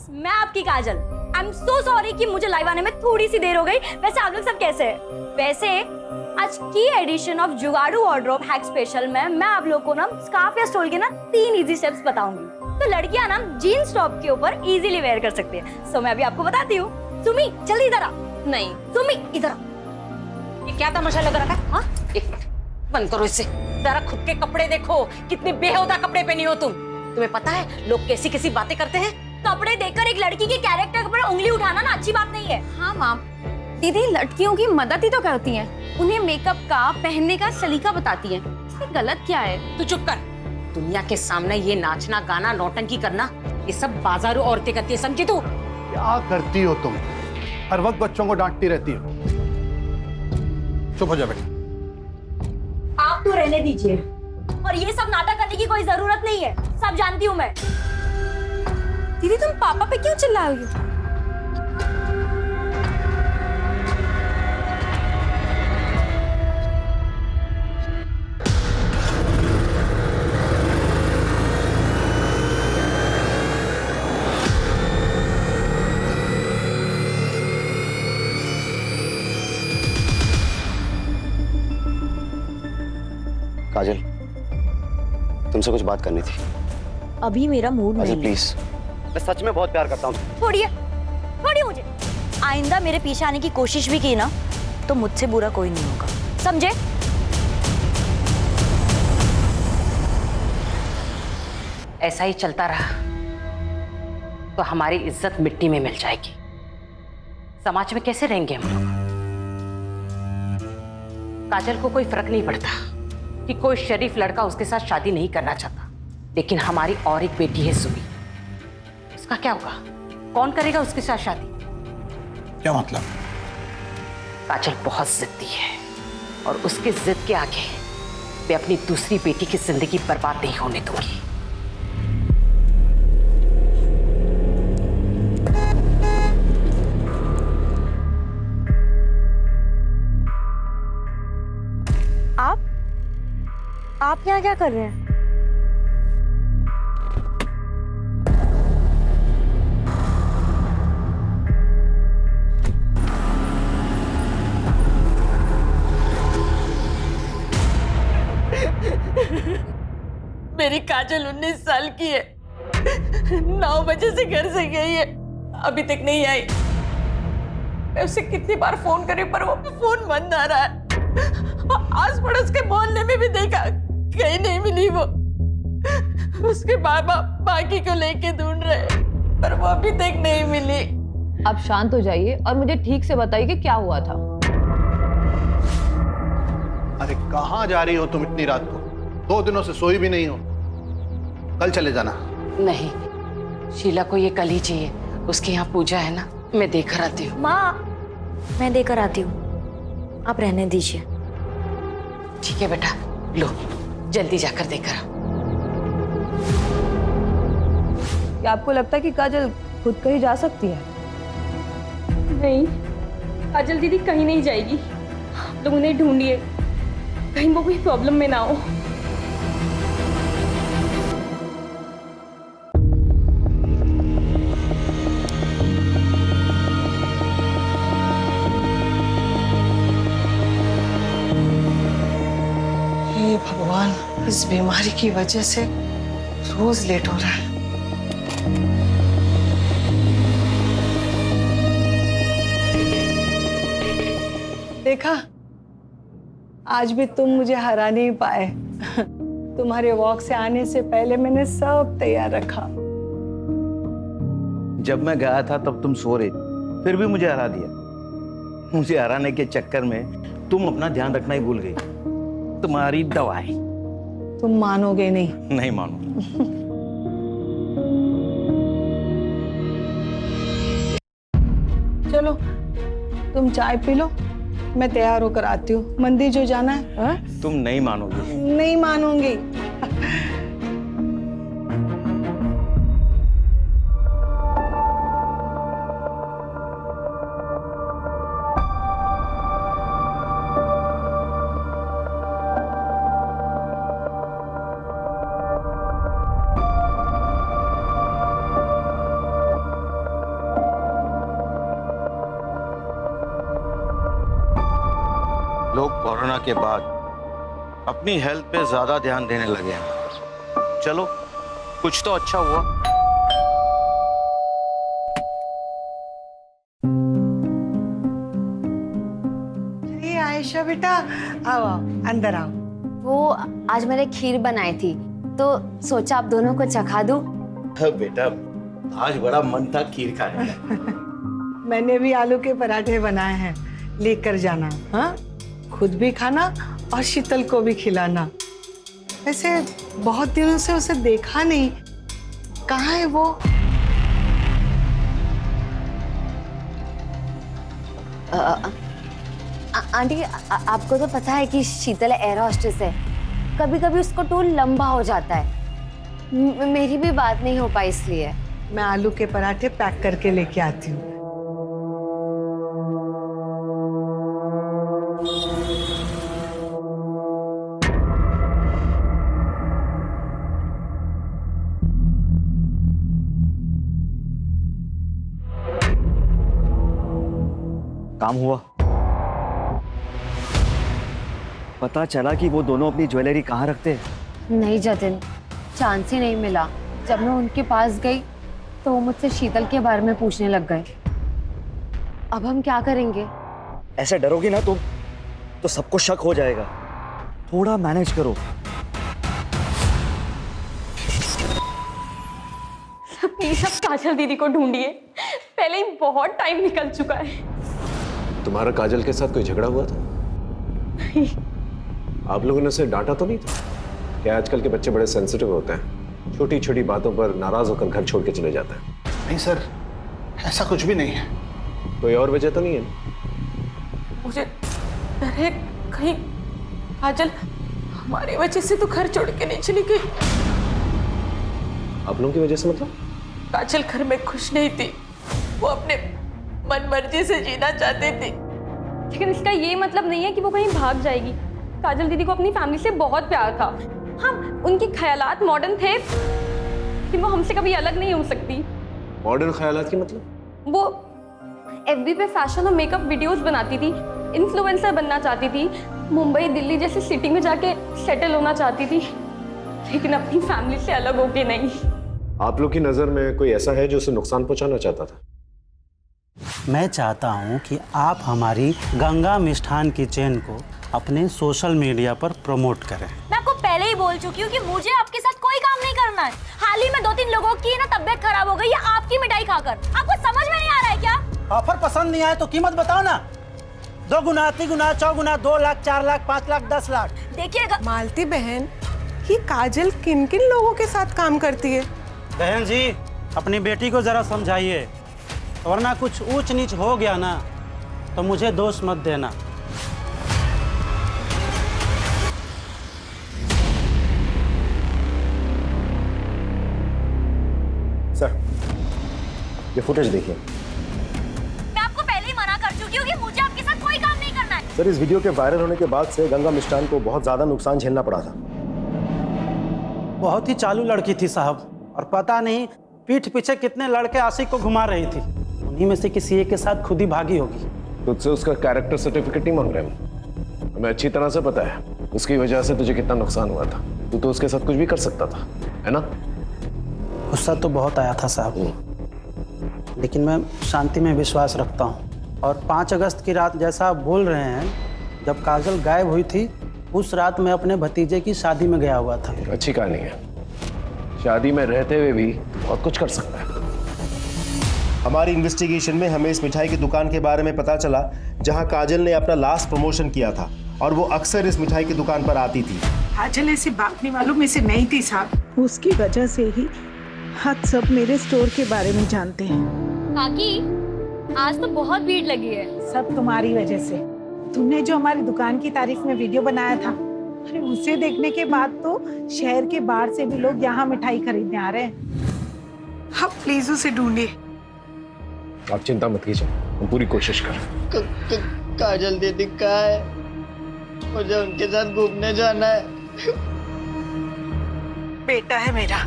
मैं आपकी काजल। I am so sorry कि मुझे लाइव आने में थोड़ी सी देर हो गई। वैसे आप लोग सब कैसे हैं? वैसे आज की एडिशन ऑफ जुगाड़ू वार्डरोब हैक स्पेशल में मैं आप लोग को ना स्कार्फ या स्टोल के ना 3 इजी स्टेप्स बताऊंगी। तो लड़कियां ना जीन्स टॉप के ऊपर इजीली वेयर कर सकती है। सो मैं अभी आपको बताती हूँ। सुमी जल्दी इधर आ। नहीं सुमी इधर आ। ये क्या तमाशा लग रहा है? हाँ, एक बंद करो इसे। जरा खुद के कपड़े देखो, कितने बेहुदा कपड़े पहनी हो तुम। तुम्हें पता है लोग कैसी कैसी बातें करते हैं? कपड़े देखकर एक लड़की के कैरेक्टर पर उंगली उठाना ना अच्छी बात नहीं है। हाँ माँ, दीदी लड़कियों की मदद ही तो करती हैं। उन्हें मेकअप का, पहनने का सलीका बताती हैं। इसमें गलत क्या है? तू चुप कर। दुनिया के सामने ये नाचना, गाना, नौटंकी करना, ये सब बाजारू औरतें करती है, समझी तू? क्या करती हो तुम? हर वक्त बच्चों को डांटती रहती हो। चुप हो जा बेटा। आप तो रहने दीजिए, और ये सब नाटक करने की कोई जरूरत नहीं है। सब जानती हूँ मैं। दीदी तुम पापा पे क्यों चिल्ला रही हो? काजल, तुमसे कुछ बात करनी थी। अभी मेरा मूड काजल नहीं। प्लीज, मैं सच में बहुत प्यार करता हूँ। छोड़िए छोड़िए मुझे। आइंदा मेरे पीछे आने की कोशिश भी की ना तो मुझसे बुरा कोई नहीं होगा, समझे? ऐसा ही चलता रहा तो हमारी इज्जत मिट्टी में मिल जाएगी। समाज में कैसे रहेंगे हम लोग? काजल को कोई फर्क नहीं पड़ता कि कोई शरीफ लड़का उसके साथ शादी नहीं करना चाहता, लेकिन हमारी और एक बेटी है सुमी। उसका क्या होगा? कौन करेगा उसके साथ शादी? क्या मतलब? काजल बहुत जिद्दी है और उसके जिद के आगे मैं अपनी दूसरी बेटी की जिंदगी बर्बाद नहीं होने दूंगी। आप यहाँ क्या कर रहे हैं? मेरी काजल 19 साल की है। 9 बजे से घर से गई है, अभी तक नहीं आई। मैं उसे कितनी बार फोन करी पर वो फोन बंद आ रहा है। आस पड़ोस के मोहल्ले में भी देखा, कहीं नहीं मिली वो। उसके बाबा बाकी को लेके ढूंढ रहे पर वो अभी तक नहीं मिली। आप शांत हो जाइए और मुझे ठीक से बताइए कि क्या हुआ था। अरे कहाँ जा रही हो तुम इतनी रात को? 2 दिनों से सोई भी नहीं हो। कल चले जाना। नहीं, शीला को ये कल ही चाहिए। उसके यहाँ पूजा है ना, मैं देकर आती हूँ। माँ मैं देकर आती हूँ, आप रहने दीजिए। ठीक है बेटा, लो जल्दी जाकर देकर आओ। क्या आपको लगता है कि काजल खुद कहीं जा सकती है? नहीं, काजल दीदी कहीं नहीं जाएगी। लोग उन्हें ढूंढिए, कहीं वो कोई प्रॉब्लम में ना हो। हे भगवान, इस बीमारी की वजह से रोज लेट हो रहा है। देखा, आज भी तुम मुझे हरा नहीं पाए। तुम्हारे वॉक से आने से पहले मैंने सब तैयार रखा। जब मैं गया था तब तुम सो रही, फिर भी मुझे हरा दिया। मुझे हराने के चक्कर में तुम अपना ध्यान रखना ही भूल गई। तुम्हारी दवाई। तुम मानोगे नहीं। नहीं मानूंगा। चलो तुम चाय पी लो, मैं तैयार होकर आती हूँ। मंदिर जो जाना है। हा? तुम नहीं मानोगी। नहीं मानूंगी। लोग कोरोना के बाद अपनी हेल्थ पे ज्यादा ध्यान देने लगे हैं। चलो कुछ तो अच्छा हुआ। अरे आयशा बेटा, आओ आओ, अंदर आओ। वो आज मैंने खीर बनाई थी तो सोचा आप दोनों को चखा दूं। बेटा आज बड़ा मन था खीर खाने का। मैंने भी आलू के पराठे बनाए हैं, लेकर जाना। हाँ, खुद भी खाना और शीतल को भी खिलाना। वैसे बहुत दिनों से उसे देखा नहीं, कहाँ है वो? आंटी आपको तो पता है कि शीतल एयर होस्टेस है, कभी कभी उसको टूर लंबा हो जाता है। मेरी भी बात नहीं हो पाई इसलिए। मैं आलू के पराठे पैक करके लेके आती हूँ। काम हुआ? पता चला कि वो दोनों अपनी ज्वेलरी कहाँ रखते हैं? नहीं जतिन, चांस ही नहीं मिला। जब मैं उनके पास गई तो वो मुझसे शीतल के बारे में पूछने लग गए। अब हम क्या करेंगे? ऐसे डरोगी ना तो सबको शक हो जाएगा। थोड़ा मैनेज करो। प्लीज अब काजल दीदी को ढूंढिए, पहले ही बहुत टाइम निकल चुका है। तुम्हारा काजल के साथ कोई झगड़ा हुआ था? नहीं। आप लोगों ने उसे डांटा तो नहीं था? क्या आजकल के बच्चे बड़े सेंसिटिव होते हैं, छोटी छोटी बातों पर नाराज होकर घर छोड़ के चले जाते हैं। नहीं सर, ऐसा कुछ भी नहीं है। कोई और वजह तो नहीं है? मुझे डर है कहीं काजल हमारी वजह से तो घर छोड़ के नहीं चली गई। आप लोगों की वजह से मतलब? काजल घर में खुश नहीं थी, वो अपने मन मर्जी से जीना चाहती थी। लेकिन इसका ये मतलब नहीं है कि वो कहीं भाग जाएगी। काजल दीदी को अपनी फैमिली से बहुत प्यार था। हाँ, उनके ख्यालात मॉडर्न थे कि वो हमसे कभी अलग नहीं हो सकती। मॉडर्न ख्यालात की मतलब? वो एफबी पे फैशन और मेकअप वीडियोस बनाती थी, इन्फ्लुएंसर बनना चाहती थी, मुंबई दिल्ली जैसी सिटी में जाके सेटल होना चाहती थी, लेकिन अपनी फैमिली से अलग होके नहीं। आप लोग की नजर में कोई ऐसा है जो उसे नुकसान पहुंचाना चाहता था? मैं चाहता हूं कि आप हमारी गंगा मिष्ठान किचन को अपने सोशल मीडिया पर प्रमोट करें। मैं आपको पहले ही बोल चुकी हूँ कि मुझे आपके साथ कोई काम नहीं करना है। हाल ही में 2-3 लोगों की ना तबीयत खराब हो गई है आपकी मिठाई खाकर। आपको समझ में नहीं आ रहा है क्या? ऑफर पसंद नहीं आए तो कीमत बताओ ना। 2 गुना, 3 गुना, 4 गुना, 2 लाख, 4 लाख, 5 लाख, 10 लाख। देखिएगा मालती बहन, ये काजल किन किन लोगों के साथ काम करती है? बहन जी, अपनी बेटी को जरा समझाइए, वरना कुछ ऊंच नीच हो गया ना तो मुझे दोष मत देना। सर, ये फुटेज देखिए। मैं आपको पहले ही मना कर चुकी हूँ कि मुझे आपके साथ कोई काम नहीं करना है। सर, इस वीडियो के वायरल होने के बाद से गंगा मिष्ठान को बहुत ज्यादा नुकसान झेलना पड़ा था। बहुत ही चालू लड़की थी साहब, और पता नहीं पीठ पीछे कितने लड़के आशिक को घुमा रही थी। उन्हीं में से किसी एक के साथ खुद ही भागी होगी। तुझसे उसका कैरेक्टर सर्टिफिकेट नहीं मांग रहे हम। हमें अच्छी तरह से पता है उसकी वजह से तुझे कितना नुकसान हुआ था। तू तो उसके साथ कुछ भी कर सकता था, है ना? गुस्सा तो बहुत आया था साहब, लेकिन मैं शांति में विश्वास रखता हूँ। और 5 अगस्त की रात जैसा आप बोल रहे हैं, जब काजल गायब हुई थी, उस रात मैं अपने भतीजे की शादी में गया हुआ था। अच्छी कहानी है। शादी में रहते हुए भी बहुत कुछ कर सकता है। हमारी इन्वेस्टिगेशन में हमें इस मिठाई की दुकान के बारे में पता चला जहां काजल ने अपना लास्ट प्रमोशन किया था, और वो अक्सर इस मिठाई की दुकान पर आती थी। काजल ऐसे भागने वालों में से नहीं थी साहब। उसकी वजह से ही हद सब मेरे स्टोर के बारे में जानते हैं। काकी, आज तो बहुत भीड़ लगी है। सब तुम्हारी वजह से। तुमने जो हमारी दुकान की तारीफ में वीडियो बनाया था, अरे उसे देखने के बाद तो शहर के बाहर से भी लोग यहाँ मिठाई खरीदने आ रहे हैं। अब प्लीज उसे ढूंढिए। आप चिंता मत कीजिए, हम पूरी कोशिश कर। काजल दीदी कहाँ है? मुझे उनके साथ घूमने जाना है। बेटा है मेरा।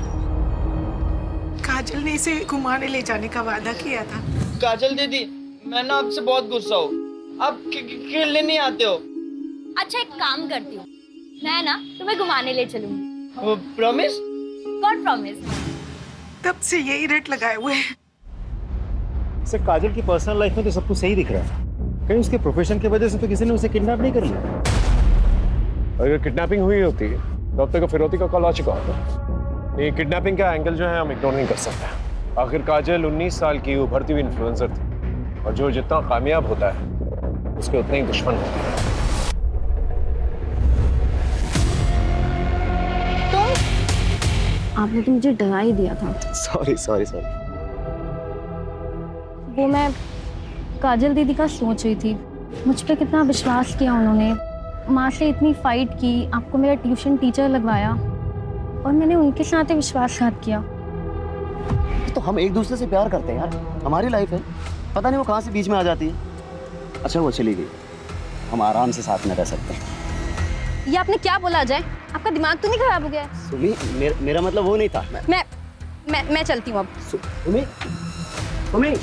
काजल ने इसे घुमाने ले जाने का वादा किया था। काजल दीदी, मैं ना आपसे बहुत गुस्सा हूँ। आप खेलने नहीं आते हो। अच्छा एक काम करती हूँ, मैं ना तुम्हें घुमाने ले चलूंगी। प्रॉमिस? God promise. तब से यही रेट लगाए हुए हैं। सर काजल की पर्सनल लाइफ में तो सब कुछ सही दिख रहा है, कहीं उसके प्रोफेशन की वजह से तो किसी ने उसे किडनैप नहीं कर लिया? अगर किडनैपिंग हुई होती तो अब तक फिरौती का कॉल आ चुका होता। ये किडनैपिंग का एंगल जो है हम इग्नोर नहीं कर सकते। आखिर काजल 19 साल की उभरती हुई इन्फ्लुएंसर थी, और जो जितना कामयाब होता है उसके उतने ही दुश्मन होते हैं। आपने तो मुझे डरा ही दिया था। Sorry sorry sorry. वो मैं काजल दीदी का सोच रही थी, मुझ पे कितना विश्वास किया उन्होंने, माँ से इतनी फाइट की, आपको मेरा ट्यूशन टीचर लगवाया और मैंने उनके साथ ही विश्वासघात किया। तो हम एक दूसरे से प्यार करते हैं यार, हमारी लाइफ है, पता नहीं वो कहाँ से बीच में आ जाती है। अच्छा वो चली गई, हम आराम से साथ में रह सकते हैं। ये आपने क्या बोला अजय? आपका दिमाग तो नहीं खराब हो गया है? सुमी मेरा मतलब वो नहीं था। मैं चलती हूँ अब। सुमी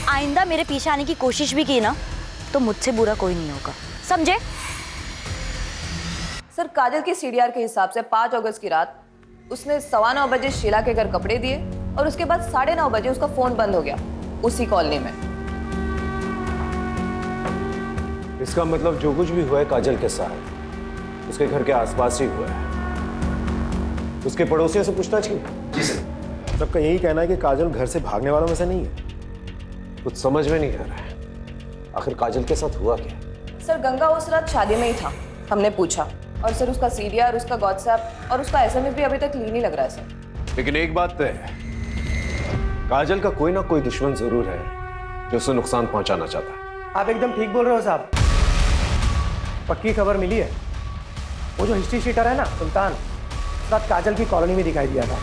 आइंदा मेरे पीछे आने की कोशिश भी की ना तो मुझसे बुरा कोई नहीं होगा, समझे? सर काजल की सीडीआर के हिसाब से 5 अगस्त की रात उसने 9:15 बजे शीला के घर कपड़े दिए और उसके बाद 9:30 बजे उसका फोन बंद हो गया उसी कॉलोनी में। इसका मतलब जो कुछ भी हुआ है काजल के साथ उसके घर के आसपास ही हुआ है। उसके पड़ोसियों से पूछताछ की? जी सर। सबका यही कहना है कि काजल घर से भागने वालों में से नहीं है। कुछ समझ में नहीं आ रहा है, आखिर काजल के साथ हुआ क्या? सर गंगा उस रात शादी में ही था, हमने पूछा, और सर उसका सीडीआर, उसका व्हाट्सएप और उसका एसएमएस भी अभी तक लीन ही लग रहा है सर। लेकिन एक बात तय है, काजल का कोई ना कोई दुश्मन जरूर है जो उसे नुकसान पहुंचाना चाहता है। आप एकदम ठीक बोल रहे हो साहब, पक्की खबर मिली है। वो जो हिस्ट्री शीटर है ना सुल्तान, उस रात काजल की कॉलोनी में दिखाई दिया था,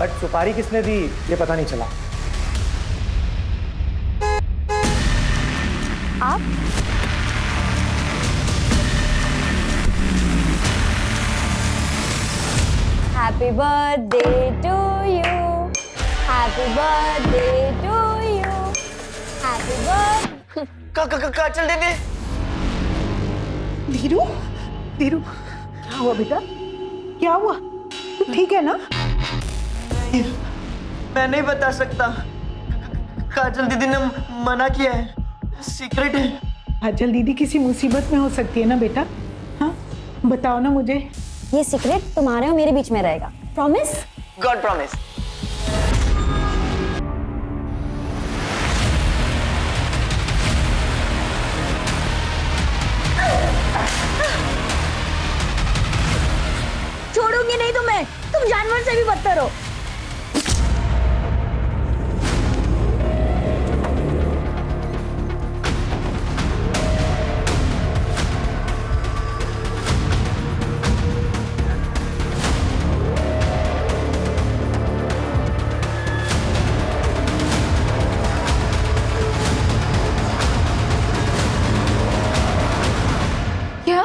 बट सुपारी किसने दी ये पता नहीं चला। आप happy birthday to you, happy birthday to you, happy birthday. Kajal दीदी। धीरू, धीरू क्या हुआ बेटा? क्या हुआ? तू ठीक है ना? मैं नहीं बता सकता, काजल दीदी ने मना किया है, सीक्रेट है। काजल दीदी किसी मुसीबत में हो सकती है ना बेटा? हाँ बताओ ना मुझे। ये सीक्रेट तुम्हारे और मेरे बीच में रहेगा, प्रॉमिस? God promise. छोड़ूंगी नहीं तुम्हें, तुम जानवर से भी बदतर हो। क्या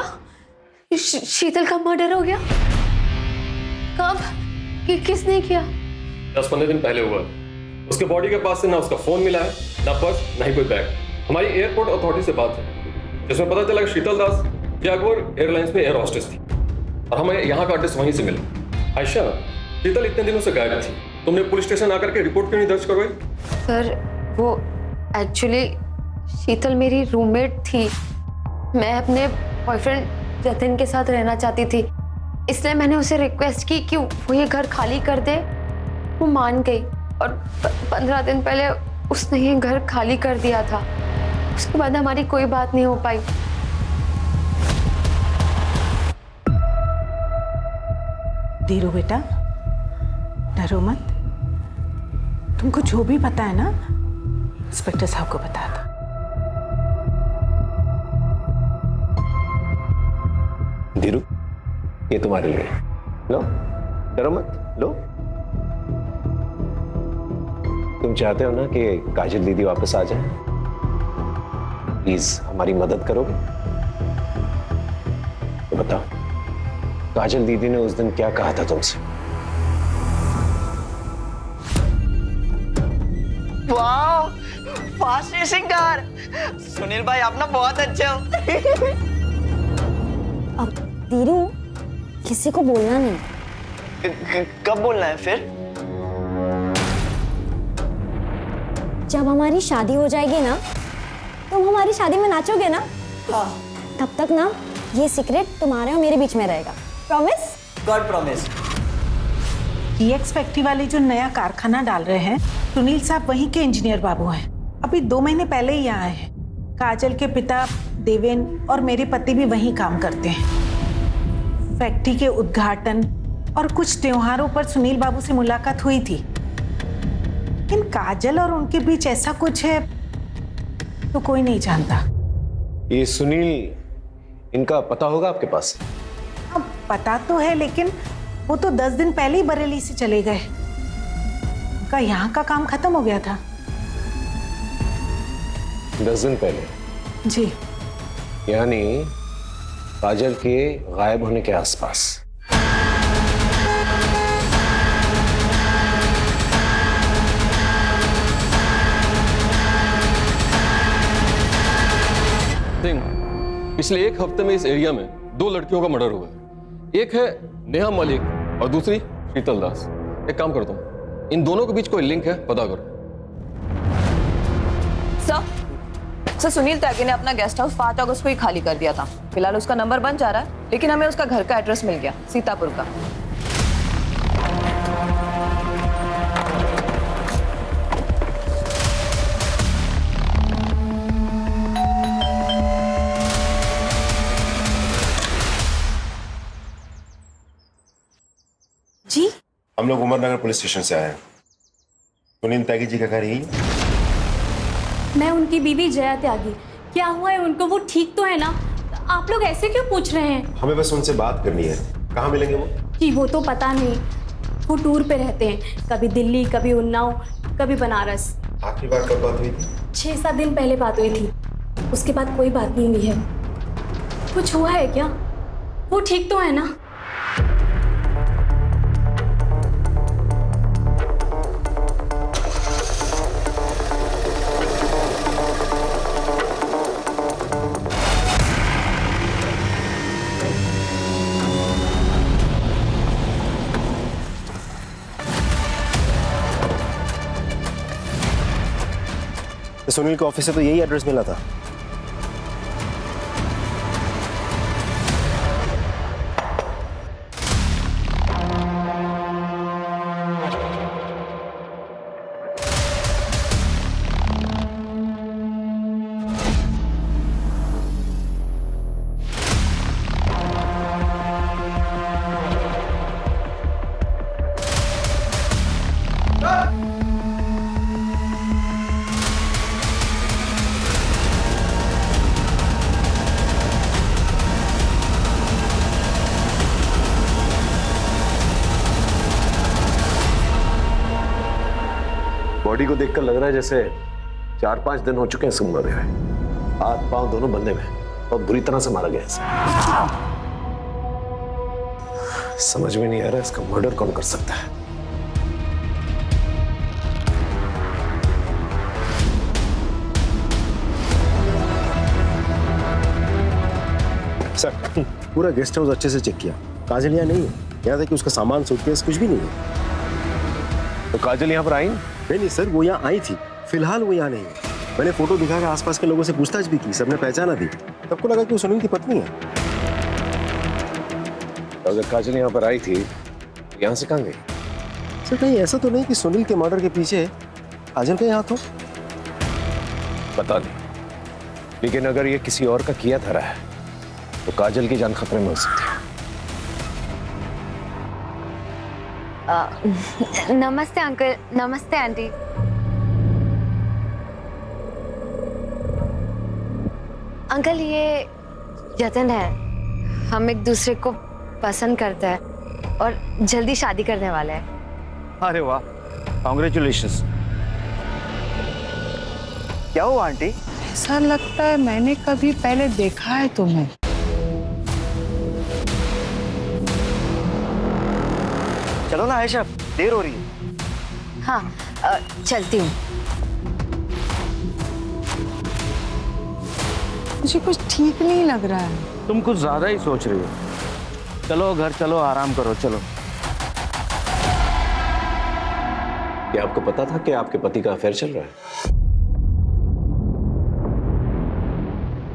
शीतल का मर्डर हो गया? कब? किसने किया? 10-15 दिन पहले हुआ। उसके बॉडी के पास से ना उसका फोन मिला है, ना पर्स, ना ही कोई बैग। हमारी एयरपोर्ट अथॉरिटी से बात है जिसमें पता चला कि शीतल दास जैगुआर एयरलाइंस में एयर होस्टेस थी और हमें यहाँ का एड्रेस वहीं से मिला। आयशा, शीतल इतने दिनों से गायब थी, तुमने पुलिस स्टेशन आकर के रिपोर्ट क्यों नहीं दर्ज करवाई? सर वो एक्चुअली शीतल मेरी रूममेट थी, मैं अपने बॉयफ्रेंड जतिन के साथ रहना चाहती थी, इसलिए मैंने उसे रिक्वेस्ट की कि वो ये घर खाली कर दे। वो मान गई और 15 दिन पहले उसने ये घर खाली कर दिया था। उसके बाद हमारी कोई बात नहीं हो पाई। धीरू बेटा डरो मत, तुमको जो भी पता है ना इंस्पेक्टर साहब को बता दो। धीरू, ये तुम्हारे लिए, लो, डरो मत, लो। तुम चाहते हो ना कि काजल दीदी वापस आ जाए? प्लीज हमारी मदद करोगे? तो बताओ, काजल दीदी ने उस दिन क्या कहा था तुमसे? वाह, फास्ट रेसिंग कार। सुनील भाई आप ना बहुत अच्छे हो। अब धीरू, किसी को बोलना नहीं। कब बोलना है फिर? जब हमारी शादी हो जाएगी ना, तुम हमारी शादी में नाचोगे ना? हाँ। तब तक ना ये सीक्रेट तुम्हारे और मेरे बीच में रहेगा। Promise? God promise. DX factory वाले जो नया कारखाना डाल रहे हैं, सुनील साहब वहीं के इंजीनियर बाबू हैं। अभी 2 महीने पहले ही यहाँ आए हैं। काजल के पिता देवेन और मेरे पति भी वहीं काम करते हैं। फैक्ट्री के उद्घाटन और कुछ त्योहारों पर सुनील बाबू से मुलाकात हुई थी, लेकिन काजल और उनके बीच ऐसा कुछ है तो कोई नहीं जानता। ये सुनील, इनका पता होगा आपके पास? अब पता तो है, लेकिन वो तो 10 दिन पहले ही बरेली से चले गए। उनका यहाँ का काम खत्म हो गया था। 10 दिन पहले? जी। यानी काजल के गायब होने के आसपास। पिछले 1 हफ्ते में इस एरिया में 2 लड़कियों का मर्डर हुआ है। एक है नेहा मलिक और दूसरी शीतल दास। एक काम करता हूँ, इन दोनों के बीच कोई लिंक है, पता करो। सर, सुनील त्यागी ने अपना गेस्ट हाउस 5 अगस्त को ही खाली कर दिया था। फिलहाल उसका नंबर बंद जा रहा है, लेकिन हमें उसका घर का एड्रेस मिल गया, सीतापुर का। जी, हम लोग उमरनगर पुलिस स्टेशन से आए हैं। सुनील त्यागी जी का घर यही है? मैं उनकी बीवी जया त्यागी। क्या हुआ है उनको? वो ठीक तो है ना? आप लोग ऐसे क्यों पूछ रहे हैं? हमें बस उनसे बात करनी है। कहाँ मिलेंगे वो? जी, वो तो पता नहीं। वो टूर पे रहते हैं, कभी दिल्ली, कभी उन्नाव, कभी बनारस। आखिरी बार कब बात हुई थी? 6-7 दिन पहले बात हुई थी, उसके बाद कोई बात नहीं हुई है। कुछ हुआ है क्या? वो ठीक तो है ना? सुनील के ऑफिस से तो यही एड्रेस मिला था। बॉडी को देखकर लग रहा है जैसे 4-5 दिन हो चुके हैं इसको मरे हुए। हाथ पांव दोनों बंधे हुए और बुरी तरह से मारा गया है। समझ में नहीं आ रहा इसका मर्डर कौन कर सकता है। सर, पूरा गेस्ट हाउस अच्छे से चेक किया, काजल यहाँ नहीं है। यहाँ तक कि उसका सामान, सूटकेस कुछ भी नहीं है। तो काजल यहाँ पर आई? नहीं सर, वो यहाँ आई थी, फिलहाल वो यहाँ नहीं है। मैंने फोटो दिखाकर आसपास के लोगों से पूछताछ भी की, सबने पहचाना दी। सबको लगा कि वो सुनील की पत्नी है। तो अगर काजल यहाँ पर आई थी, यहाँ से कहाँ गई? सर, कहीं ऐसा तो नहीं कि सुनील के मर्डर के पीछे काजल का हाथ हो? पता नहीं, लेकिन अगर ये किसी और का किया धरा है तो काजल की जान खतरे में हो सकती है। नमस्ते अंकल। नमस्ते आंटी। अंकल, ये जतन है। हम एक दूसरे को पसंद करते हैं और जल्दी शादी करने वाले हैं। अरे वाह, कांग्रेचुलेशंस। क्या हुआ आंटी? ऐसा लगता है मैंने कभी पहले देखा है तुम्हें। चलो ना आयशा, देर हो रही है। हाँ, चलती हूँ। मुझे कुछ ठीक नहीं लग रहा है। तुम कुछ ज्यादा ही सोच रही हो। चलो घर चलो, आराम करो, चलो। क्या आपको पता था कि आपके पति का अफेयर चल रहा है?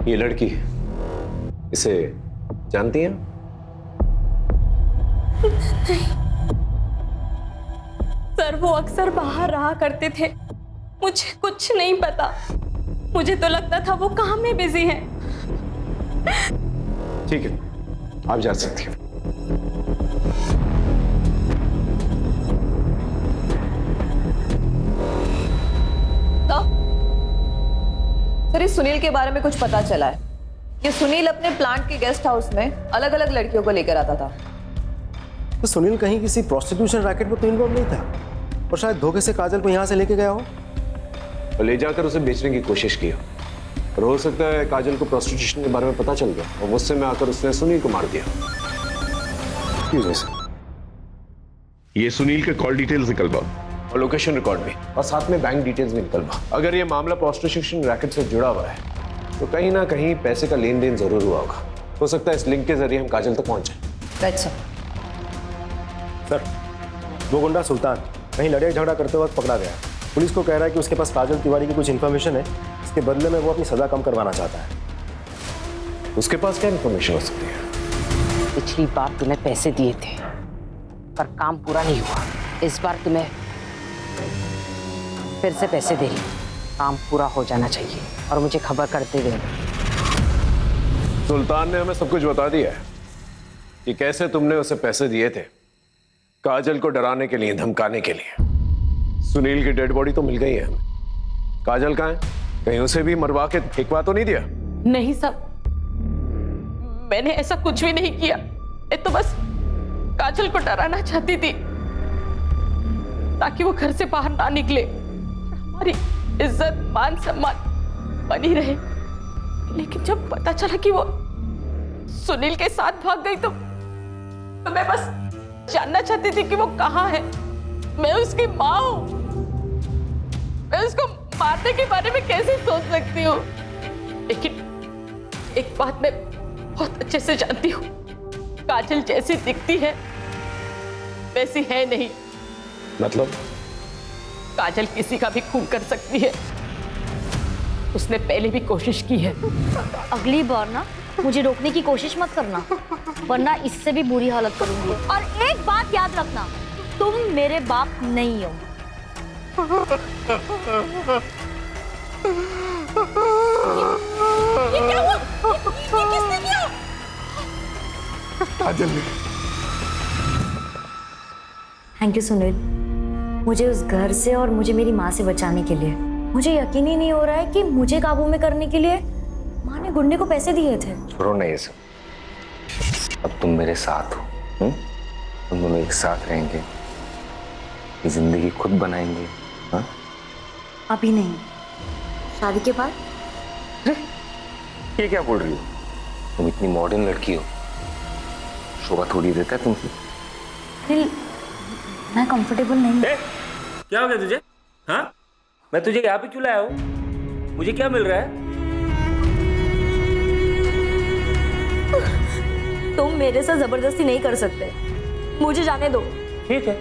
ये लड़की इसे जानती हैं? सर वो अक्सर बाहर रहा करते थे, मुझे कुछ नहीं पता। मुझे तो लगता था वो काम में बिजी हैं। ठीक है, आप जा सकती हैं। सर इस सुनील के बारे में कुछ पता चला है। ये सुनील अपने प्लांट के गेस्ट हाउस में अलग अलग लड़कियों को लेकर आता था। तो सुनील कहीं किसी प्रोस्टिट्यूशन रैकेट में तो इन्वॉल्व नहीं था और शायद धोखे से काजल को यहाँ से लेके गया हो और ले जाकर उसे बेचने की कोशिश की हो। और हो सकता है काजल को प्रोस्टिट्यूशन के बारे में पता चल गया और गुस्से में आकर उसने सुनील को मार दिया। ये सुनील के कॉल डिटेल्स निकलवा और लोकेशन रिकॉर्ड भी, और साथ में बैंक डिटेल्स भी निकलवा। अगर ये मामला प्रोस्टिट्यूशन रैकेट से जुड़ा हुआ है तो कहीं ना कहीं पैसे का लेन देन जरूर हुआ होगा। हो सकता है इस लिंक के जरिए हम काजल तक पहुंचे। सर वो गुंडा सुल्तान कहीं लड़ाई झगड़ा करते वक्त पकड़ा गया। पुलिस को कह रहा है कि उसके पास काजल तिवारी की कुछ इन्फॉर्मेशन है, इसके बदले में वो अपनी सजा कम करवाना चाहता है। उसके पास क्या इन्फॉर्मेशन हो सकती है? पिछली बार तुम्हें पैसे दिए थे पर काम पूरा नहीं हुआ। इस बार तुम्हें फिर से पैसे दे रही, काम पूरा हो जाना चाहिए और मुझे खबर करते हुए। सुल्तान ने हमें सब कुछ बता दिया है कि कैसे तुमने उसे पैसे दिए थे काजल को डराने के लिए, धमकाने के लिए। सुनील की डेड बॉडी तो मिल गई है हमें। काजल कहाँ है? कहीं उसे भी मरवा के फेंकवा तो नहीं दिया? नहीं साहब, मैंने ऐसा कुछ भी नहीं किया। मैं तो बस काजल को डराना चाहती थी ताकि वो घर से बाहर ना निकले, हमारी इज्जत मान सम्मान बनी रहे। लेकिन जब पता चला कि वो सुनील के साथ भाग गई तो मैं बस जानना चाहती थी कि वो कहाँ है। मैं उसकी माँ हूँ, मैं उसको मारने के बारे में कैसे सोच सकती हूँ? लेकिन एक बात मैं बहुत अच्छे से जानती हूँ, काजल जैसी दिखती है वैसी है नहीं। मतलब? काजल किसी का भी खून कर सकती है, उसने पहले भी कोशिश की है। अगली बार ना मुझे रोकने की कोशिश मत करना, वरना इससे भी बुरी हालत करूंगी। और एक बात याद रखना, तुम मेरे बाप नहीं हो। ये क्या हुआ? ये किसने किया? थैंक यू सुनील, मुझे उस घर से और मुझे मेरी माँ से बचाने के लिए। मुझे यकीन ही नहीं हो रहा है कि मुझे काबू में करने के लिए माँ ने गुंडे को पैसे दिए थे। छोड़ो ना ये सब, अब तुम मेरे साथ हो। तुम दोनों एक साथ रहेंगे, ये जिंदगी खुद बनाएंगे। हाँ? अभी नहीं, शादी के बाद। ये क्या बोल रही हो? तुम इतनी मॉडर्न लड़की हो, शोभा थोड़ी देता है तुमसे। दिल, मैं कंफर्टेबल नहीं। क्या हो गया तुझे? हाँ, मैं तुझे यहाँ पे क्यों लाया हूँ? मुझे क्या मिल रहा है? तुम मेरे साथ जबरदस्ती नहीं कर सकते, मुझे जाने दो। ठीक है,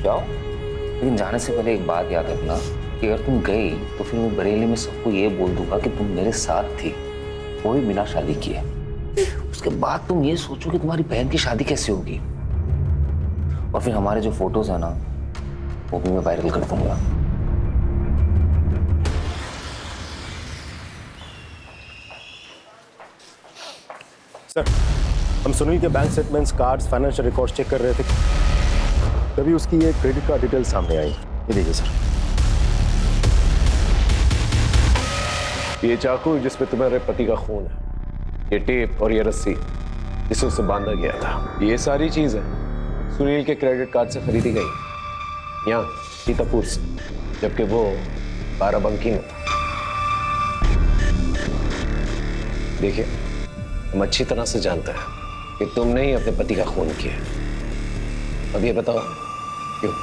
जाओ, लेकिन जाने से पहले एक बात याद रखना कि अगर तुम गई तो फिर मैं बरेली में सबको ये बोल दूंगा कि तुम मेरे साथ थी, वो भी बिना शादी किए। उसके बाद तुम ये सोचो कि तुम्हारी बहन की शादी कैसे होगी, और फिर हमारे जो फोटोज है ना वो भी मैं वायरल कर दूंगा। सर, हम सुनील के bank statements, cards, financial records check कर रहे थे, तभी उसकी ये क्रेडिट कार्ड डिटेल सामने आई। ये देखिए सर, ये चाकू जिसमें तुम्हारे पति का खून है, ये टेप और ये रस्सी जिसे उसे बांधा गया था, ये सारी चीजें सुनील के क्रेडिट कार्ड से खरीदी गई यहाँ सीतापुर से, जबकि वो बाराबंकी में। देखिए, हम अच्छी तरह से जानते हैं कि तुमने ही अपने पति का खून किया। अब ये बताओ क्यों?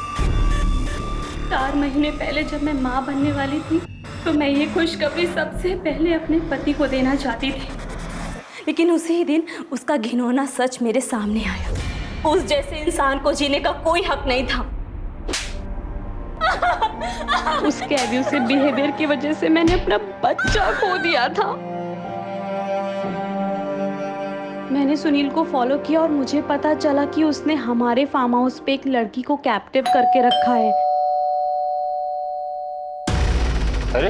4 महीने पहले जब मैं माँ बनने वाली थी, तो मैं ये खुशखबरी सबसे पहले अपने पति को देना चाहती थी, लेकिन उसी ही दिन उसका घिनौना सच मेरे सामने आया। उस जैसे इंसान को जीने का कोई हक नहीं था। उसके एब्यूसिव बिहेवियर की वजह से मैंने अपना बच्चा खो दिया था। मैंने सुनील को फॉलो किया और मुझे पता चला कि उसने हमारे फार्म हाउस पे एक लड़की को कैप्टिव करके रखा है। अरे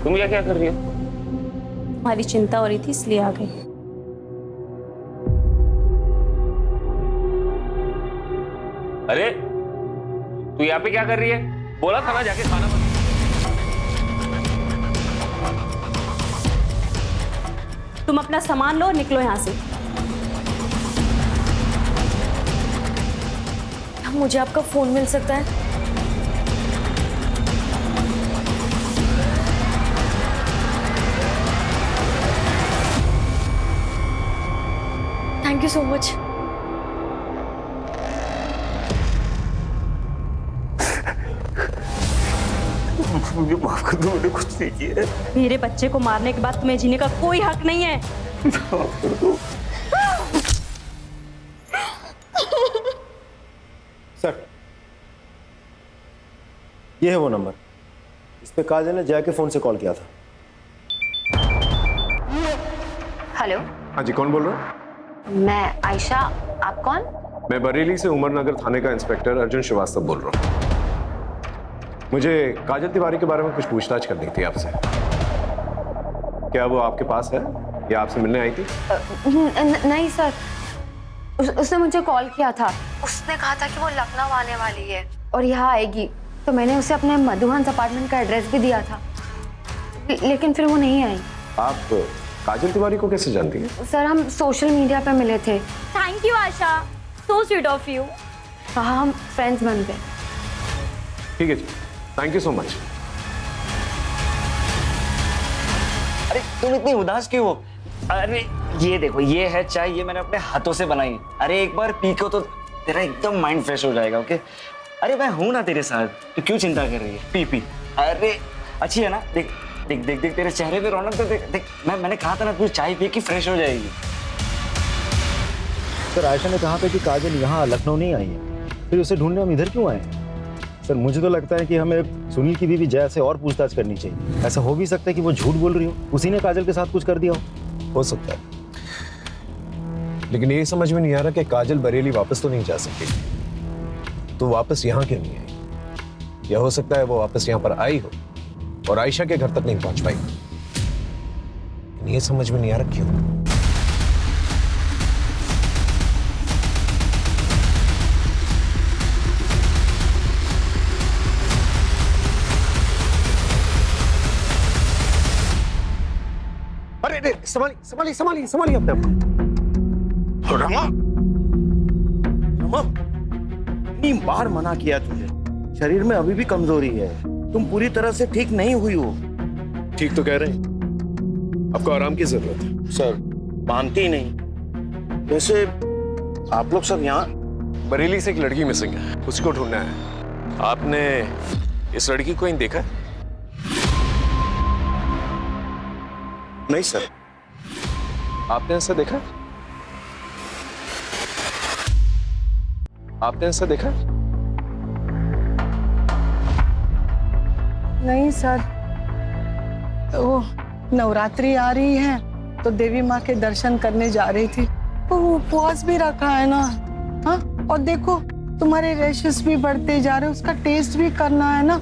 तुम क्या क्या कर रही हो? तुम्हारी चिंता हो रही थी इसलिए आ गई। अरे तू यहाँ पे क्या कर रही है? बोला था ना जाके खाना बना। तुम अपना सामान लो और निकलो यहाँ से। क्या मुझे आपका फोन मिल सकता है? Thank you so much. मुझे माफ कर दो, मैंने कुछ नहीं किया। मेरे बच्चे को मारने के बाद तुम्हें जीने का कोई हक नहीं है। माफ कर दो। सर, ये है वो नंबर। इस पे काजल ने जया के फोन से कॉल किया था। हेलो, हाँ जी, कौन बोल रहा है? मैं आयशा। आप कौन? मैं बरेली से उमरनगर थाने का इंस्पेक्टर अर्जुन श्रीवास्तव बोल रहा हूँ। मुझे काजल तिवारी के बारे में कुछ पूछताछ करनी थी आपसे। क्या वो आपके पास है या आपसे मिलने आई थी? नहीं सर, उसने मुझे कॉल किया था। उसने कहा था कि वो लखनऊ आने वाली है और यहाँ आएगी, तो मैंने उसे अपने मधुहंस अपार्टमेंट का एड्रेस भी दिया था, लेकिन फिर वो नहीं आई। आप काजल तिवारी को कैसे जानती हैं? सर, हम सोशल मीडिया पे मिले थे। Thank you Asha, so sweet of you. हाँ, हम फ्रेंड्स बन गए। ठीक है जी, थैंक यू सो मच। अरे तुम इतनी उदास क्यों हो? अरे ये देखो, ये है चाय, ये मैंने अपने हाथों से बनाई है। अरे एक बार पी को तो तेरा एकदम माइंड फ्रेश हो जाएगा। ओके, अरे मैं हूं ना तेरे साथ, तो क्यों चिंता कर रही है? P P. अरे अच्छी है ना? देख देख देख देख तेरे चेहरे पे रौनक तो देख देख। मैंने कहा था ना, तू चाय पी के फ्रेश हो जाएगी। सर, आयशा ने कहा था कि काजल यहाँ लखनऊ नहीं आई है, फिर उसे ढूंढने हम इधर क्यों आए? सर, मुझे तो लगता है कि हमें सुनील की बीवी जया से और पूछताछ करनी चाहिए। ऐसा हो भी सकता है कि वो झूठ बोल रही हो, उसी ने काजल के साथ कुछ कर दिया हो सकता है, लेकिन ये समझ में नहीं आ रहा कि काजल बरेली वापस तो नहीं जा सकती, तो वापस यहाँ क्यों नहीं आई? या हो सकता है वो वापस यहाँ पर आई हो और आयशा के घर तक नहीं पहुंच पाई। ये समझ में नहीं आ रहा क्यों। अरे संभालिए संभालिए संभालिए संभालिए अपने आप को। रमा, रमा, इतनी बार मना किया तुझे, शरीर में अभी भी कमजोरी है, तुम पूरी तरह से ठीक नहीं हुई हो। ठीक तो कह रहे हैं, आपको आराम की जरूरत है। सर, मानती ही नहीं। वैसे आप लोग सब यहाँ? बरेली से एक लड़की मिसिंग है, उसको ढूंढना है। आपने इस लड़की को कहीं देखा? नहीं सर। आपने इसे देखा? आपने इसे देखा? नहीं सर, वो नवरात्रि आ रही है तो देवी माँ के दर्शन करने जा रही थी, तो वो उपवास भी रखा है ना। हाँ, और देखो तुम्हारे रैशेस भी बढ़ते जा रहे हैं, उसका टेस्ट भी करना है ना।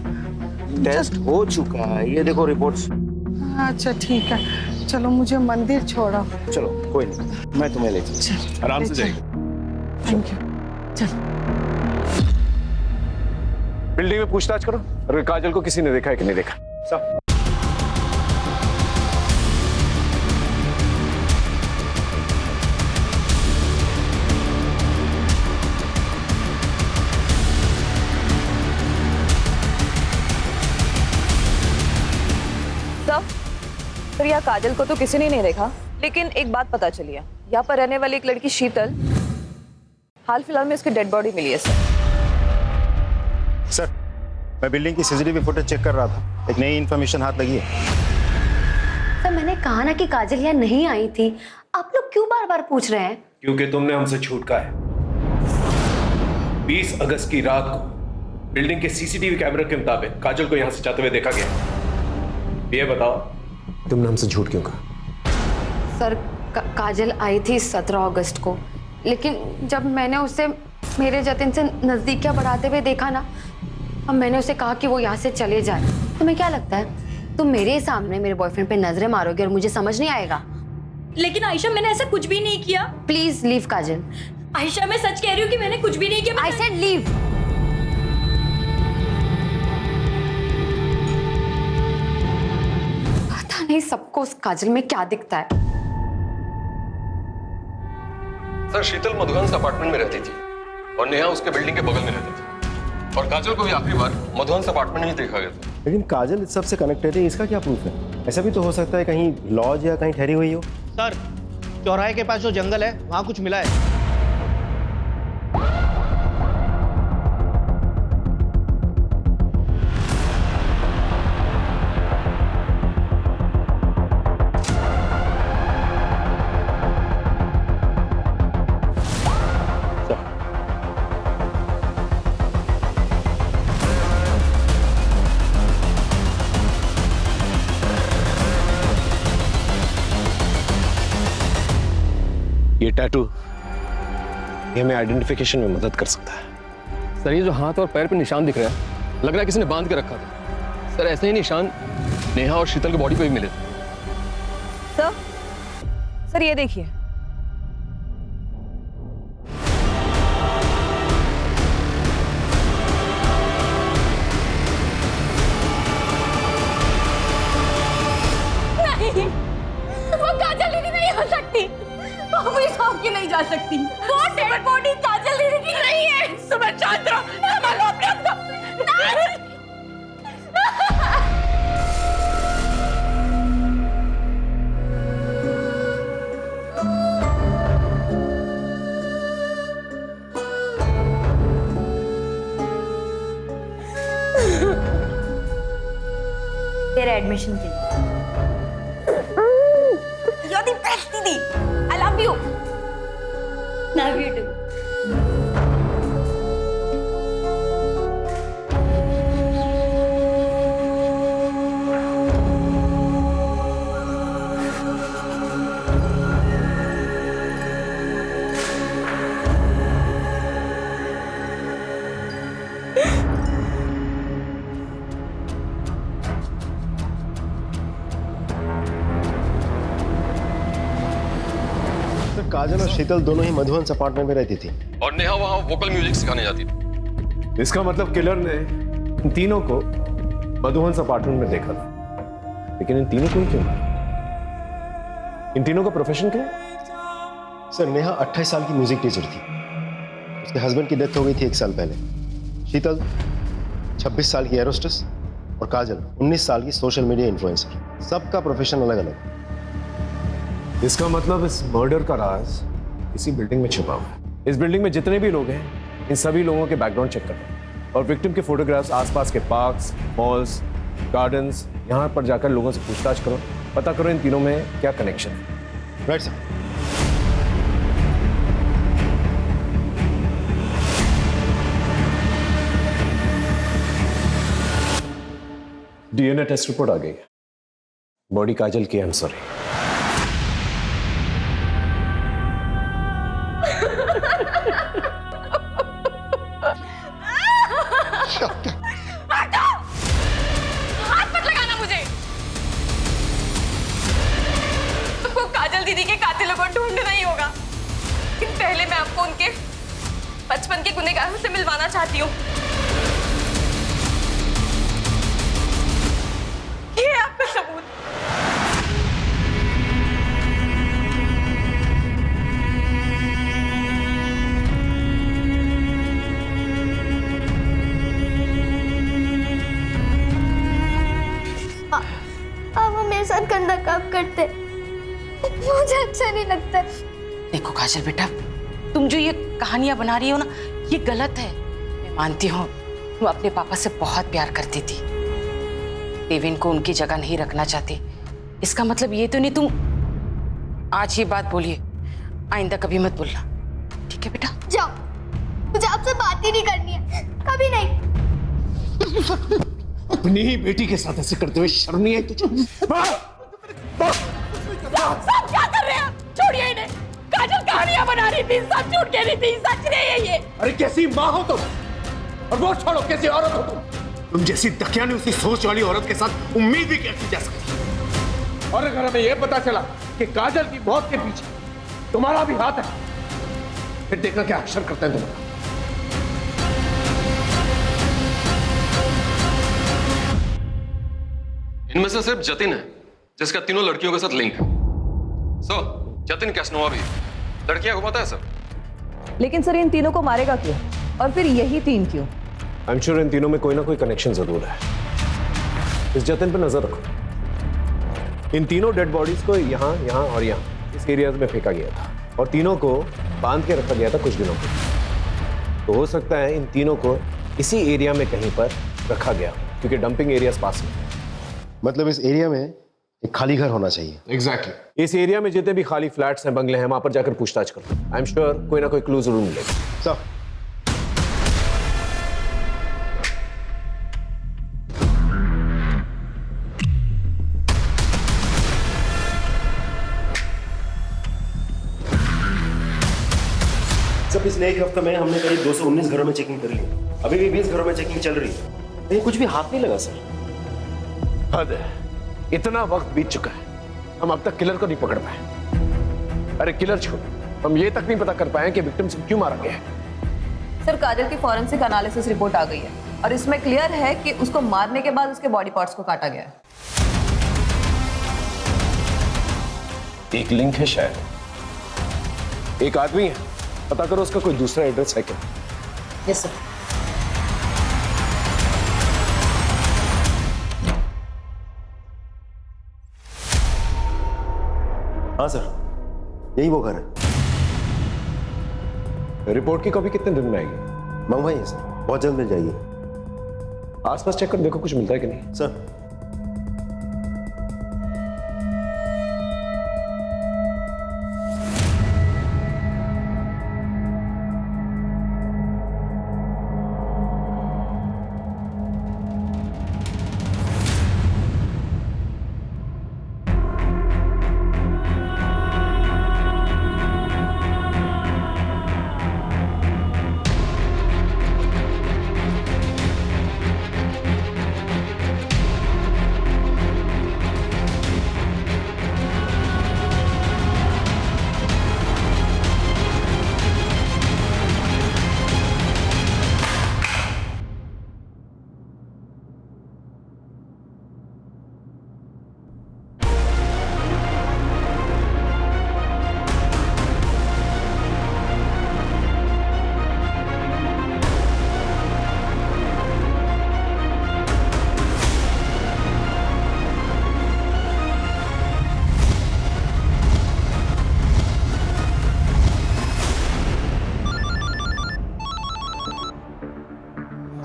टेस्ट हो चुका है, ये देखो रिपोर्ट्स। अच्छा ठीक है, चलो मुझे मंदिर छोड़ो। चलो कोई नहीं, मैं तुम्हें ले चलूं। आराम से जाइए। Thank you. चलो बिल्डिंग में पूछताछ करो, अगर काजल को किसी ने देखा है कि नहीं देखा। सब सर, यहाँ काजल को तो किसी ने नहीं देखा, लेकिन एक बात पता चली है, यहाँ पर रहने वाली एक लड़की शीतल, हाल फिलहाल में इसकी डेड बॉडी मिली है सर। सर, मैं बिल्डिंग की सीसीटीवी फुटेज चेक कर रहा था, एक नई इन्फॉर्मेशन हाथ लगी है। सर मैंने कहा ना कि काजल यहाँ नहीं आई थी, आप लोग क्यों बार बार पूछ रहे हैं? क्योंकि तुमने हमसे झूठ कहा है। 20 अगस्त की रात को बिल्डिंग के सीसीटीवी कैमरे के मुताबिक काजल को यहां से जाते हुए देखा गया। ये बताओ तुमने हमसे झूठ क्यों कहा? सर काजल आई थी 17 अगस्त को, लेकिन जब मैंने उसे मेरे जतिन से नजदीकियां बढ़ाते हुए देखा ना, अब मैंने उसे कहा कि वो यहाँ से चले जाए। तुम्हें क्या लगता है तुम मेरे सामने मेरे बॉयफ्रेंड पे नजरें मारोगे और मुझे समझ नहीं आएगा? लेकिन आयशा मैंने ऐसा कुछ भी नहीं किया। प्लीज लीव काजल। आयशा मैं सच कह रही हूँ कि मैंने कुछ भी नहीं किया। I said leave. पता नहीं सबको उस काजल में क्या दिखता है। सर शीतल मधुहंस अपार्टमेंट में रहती थी और नेहा उसके बिल्डिंग के बगल में रहती थी, और काजल को भी आखिरी बार मधुहंस अपार्टमेंट में ही देखा गया था। लेकिन काजल इस सब से कनेक्टेड है, इसका क्या प्रूफ है? ऐसा भी तो हो सकता है कहीं लॉज या कहीं ठहरी हुई हो। सर चौराहे के पास जो जंगल है वहाँ कुछ मिला है। ये टैटू ये हमें आइडेंटिफिकेशन में मदद कर सकता है। सर ये जो हाथ और पैर पे निशान दिख रहा है, लग रहा है किसी ने बांध के रखा था। सर ऐसे ही निशान नेहा और शीतल की बॉडी पे भी मिले थे। सर ये देखिए, नहीं, वो काजल दीदी नहीं हो सकती। वो भी सौ की नहीं जा सकती। वो डेड बॉडी काजल दीदी की नहीं है। सुबह शांत रहो, संभालो अपने आप को। नहीं। तेरे एडमिशन के लिए। You're the best, दीदी। I love you. Love you too. काजल और शीतल दोनों ही मधुहंस अपार्टमेंट में रहती थी और नेहा वहां वोकल म्यूजिक सिखाने जाती थी। इसका मतलब किलर ने इन तीनों को मधुहंस अपार्टमेंट में देखा था, लेकिन इन तीनों को ही क्यों मारा? इन तीनों का प्रोफेशन क्या है? सर नेहा 28 साल की म्यूजिक टीचर थी, उसके हस्बैंड की डेथ हो गई थी 1 साल पहले। शीतल 26 साल की एरोस्टेस और काजल 19 साल की सोशल मीडिया इन्फ्लुएंसर। सबका प्रोफेशन अलग अलग। इसका मतलब इस मर्डर का राज इसी बिल्डिंग में छिपा हुआ है। इस बिल्डिंग में जितने भी लोग हैं, इन सभी लोगों के बैकग्राउंड चेक करो और विक्टिम के फोटोग्राफ्स आसपास के पार्क्स, मॉल्स, गार्डन्स, यहाँ पर जाकर लोगों से पूछताछ करो, पता करो इन तीनों में क्या कनेक्शन है। Right sir. DNA test report आ गई है। बॉडी काजल की। I am sorry. हाथ मत लगाना मुझे। तुमको काजल दीदी के कातिलों को ढूंढना ही होगा, लेकिन पहले मैं आपको उनके बचपन के गुनहगारों से मिलवाना चाहती हूँ। ये है आपका सबूत। वो मेरे साथ गंदा काम करते, मुझे अच्छा नहीं लगता। देखो काजल बेटा, तुम जो ये कहानियां बना रही हो ना, ये गलत है। मैं मानती हूँ तुम अपने पापा से बहुत प्यार करती थी। देवेन को उनकी जगह नहीं रखना चाहती, इसका मतलब ये तो नहीं तुम आज ये बात बोलिए, आइंदा कभी मत बोलना, ठीक है बेटा? जाओ, मुझे आपसे बात ही नहीं करनी है, कभी नहीं। अपनी ही बेटी के साथ ऐसे करते हुए शर्म नहीं आई तुझे? सब क्या कर रहे हैं? छोड़िए इन्हें। काजल कहानियां बना रही थी, सब झूठ कह रही थी, सच नहीं है ये। अरे कैसी माँ हो तुम, और वो छोड़ो कैसी औरत हो तुम जैसी दकियानी उसी सोच वाली औरत के साथ उम्मीद भी कैसी जा सकती? और अगर हमें यह पता चला कि काजल की मौत के पीछे तुम्हारा भी हाथ है, फिर देखना क्या अक्षर करते हैं तुम्हारा। इनमें से सिर्फ जतिन है जिसका तीनों लड़कियों के साथ लिंक है। सो जतिन कैसनोवा भी लड़कियां घुमाता है सर। लेकिन सर इन तीनों को मारेगा क्यों, और फिर यही तीन क्यों? आई एम श्योर इन तीनों में कोई ना कोई कनेक्शन जरूर है। इस जतिन पे नजर रखो। इन तीनों डेड बॉडीज को यहाँ यहाँ और यहाँ इस एरियाज में फेंका गया था, और तीनों को बांध के रखा गया था कुछ दिनों के। तो हो सकता है इन तीनों को इसी एरिया में कहीं पर रखा गया, क्योंकि डंपिंग एरियाज पास में। मतलब इस एरिया में एक खाली घर होना चाहिए। एग्जैक्टली। इस एरिया में जितने भी खाली फ्लैट्स हैं, बंगले हैं, वहां पर जाकर पूछताछ करो। आई एम श्योर कोई ना कोई क्लू जरूर मिलेगा। सर पिछले एक हफ्ते में हमने करीब 219 घरों में चेकिंग कर ली। अभी भी 20 घरों में चेकिंग चल रही है, लेकिन कुछ भी हाथ नहीं लगा सर। हद है, इतना वक्त बीत चुका है, हम अब तक किलर को नहीं पकड़ पाए। अरे किलर छोड़, हम ये तक नहीं पता कर पाए कि विक्टिम से क्यों मारा गया है। सर काजल की फॉरेंसिक एनालिसिस रिपोर्ट आ गई है, और इसमें क्लियर है कि उसको मारने के बाद उसके बॉडी पार्ट्स को काटा गया है। एक लिंक है शायद, एक आदमी है, पता करो उसका कोई दूसरा एड्रेस है क्या। Yes sir. हाँ सर, यही वो घर है। रिपोर्ट की कॉपी कितने दिन में आएगी? मंगवाइए सर, बहुत जल्द मिल जाएगी। आसपास चेक कर देखो कुछ मिलता है कि नहीं। Sir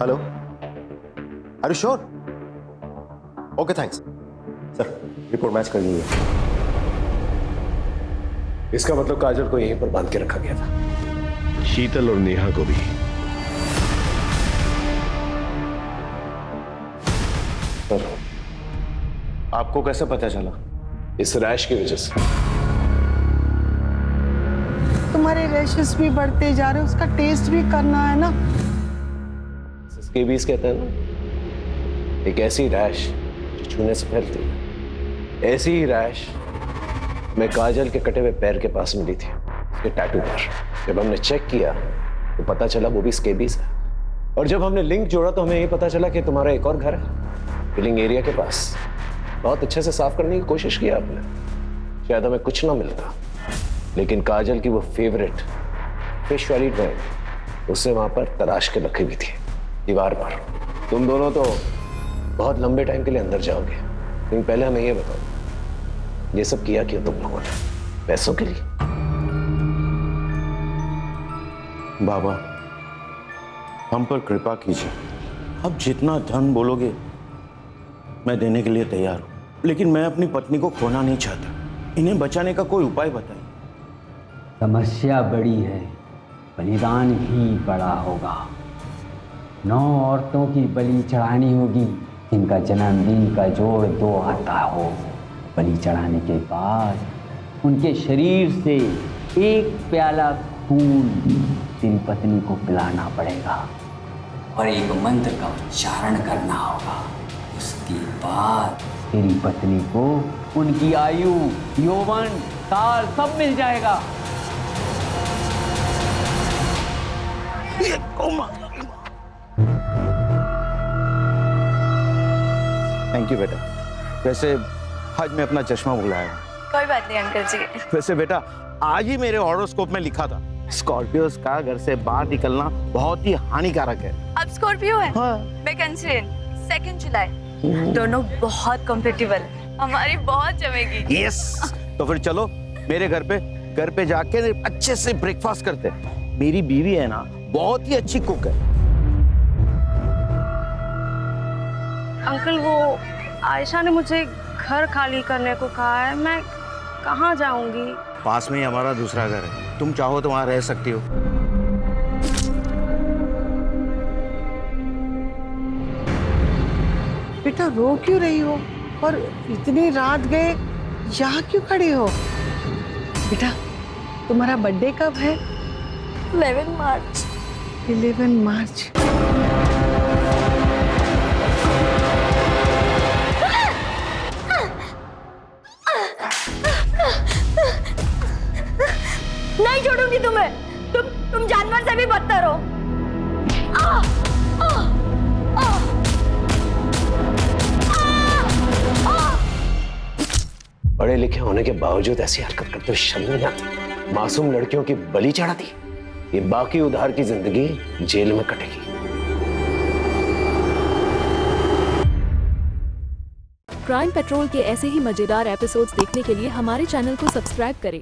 hello, are you sure? Okay thanks sir, report match कर ली है। इसका मतलब काजल को यहीं पर बांध के रखा गया था, शीतल और नेहा को भी। सर आपको कैसे पता चला? इस रैश की वजह से। तुम्हारे रैशेस भी बढ़ते जा रहे, उसका टेस्ट भी करना है ना। स्केबीज कहते हैं ना, एक ऐसी रैश जो छूने से फैलती है। ऐसी ही रैश मैं काजल के कटे हुए पैर के पास मिली थी, उसके टैटू पर। जब हमने चेक किया तो पता चला वो भी स्केबीज है, और जब हमने लिंक जोड़ा तो हमें ये पता चला कि तुम्हारा एक और घर है फिलिंग एरिया के पास। बहुत अच्छे से साफ करने की कोशिश की आपने, शायद हमें कुछ ना मिलता, लेकिन काजल की वो फेवरेट फिश वाली ड्राइंग उससे वहां पर तराश के रखी भी थी दीवार पर। तुम दोनों तो बहुत लंबे टाइम के लिए अंदर जाओगे, लेकिन पहले हमें ये बताओ, ये सब किया क्यों तुम लोगों ने? पैसों के लिए? बाबा हम पर कृपा कीजिए, अब जितना धन बोलोगे मैं देने के लिए तैयार हूं, लेकिन मैं अपनी पत्नी को खोना नहीं चाहता। इन्हें बचाने का कोई उपाय बताइए। समस्या बड़ी है, बलिदान भी बड़ा होगा। 9 औरतों की बलि चढ़ानी होगी जिनका जन्मदिन का जोड़ 2 आता हो। बलि चढ़ाने के बाद उनके शरीर से 1 प्याला खून तेरी पत्नी को पिलाना पड़ेगा और एक मंत्र का उच्चारण करना होगा। उसके बाद तेरी पत्नी को उनकी आयु, यौवन, काल सब मिल जाएगा। थैंक यू बेटा। वैसे आज मैं अपना चश्मा भुलाया। कोई बात नहीं अंकल जी। वैसे बेटा आज ही मेरे हॉरोस्कोप में लिखा था स्कॉर्पियोस का घर से बाहर निकलना बहुत ही हानिकारक है। अब स्कॉर्पियो है। मैं कैंसरियन, 2 जुलाई। दोनों बहुत कंपेटेबल, हमारी बहुत जमेगी। यस तो फिर चलो मेरे घर पे जाके अच्छे से ब्रेकफास्ट करते हैं। मेरी बीवी है ना बहुत ही अच्छी कुक है। अंकल वो आयशा ने मुझे घर खाली करने को कहा है, मैं कहाँ जाऊंगी? पास में ही हमारा दूसरा घर है, तुम चाहो तो वहां रह सकती हो। बेटा रो क्यों रही हो? और इतनी रात गए यहाँ क्यों खड़ी हो? बेटा तुम्हारा बर्थडे कब है? 11 मार्च। 11 मार्च। नहीं छोड़ूंगी तुम्हें। तुम जानवर से भी बदतर हो। पढ़े लिखे होने के बावजूद ऐसी हरकत करते हुए शर्म नहीं आती? मासूम लड़कियों की बलि चढ़ा दी। ये बाकी उधार की जिंदगी जेल में कटेगी। क्राइम पेट्रोल के ऐसे ही मजेदार एपिसोड्स देखने के लिए हमारे चैनल को सब्सक्राइब करें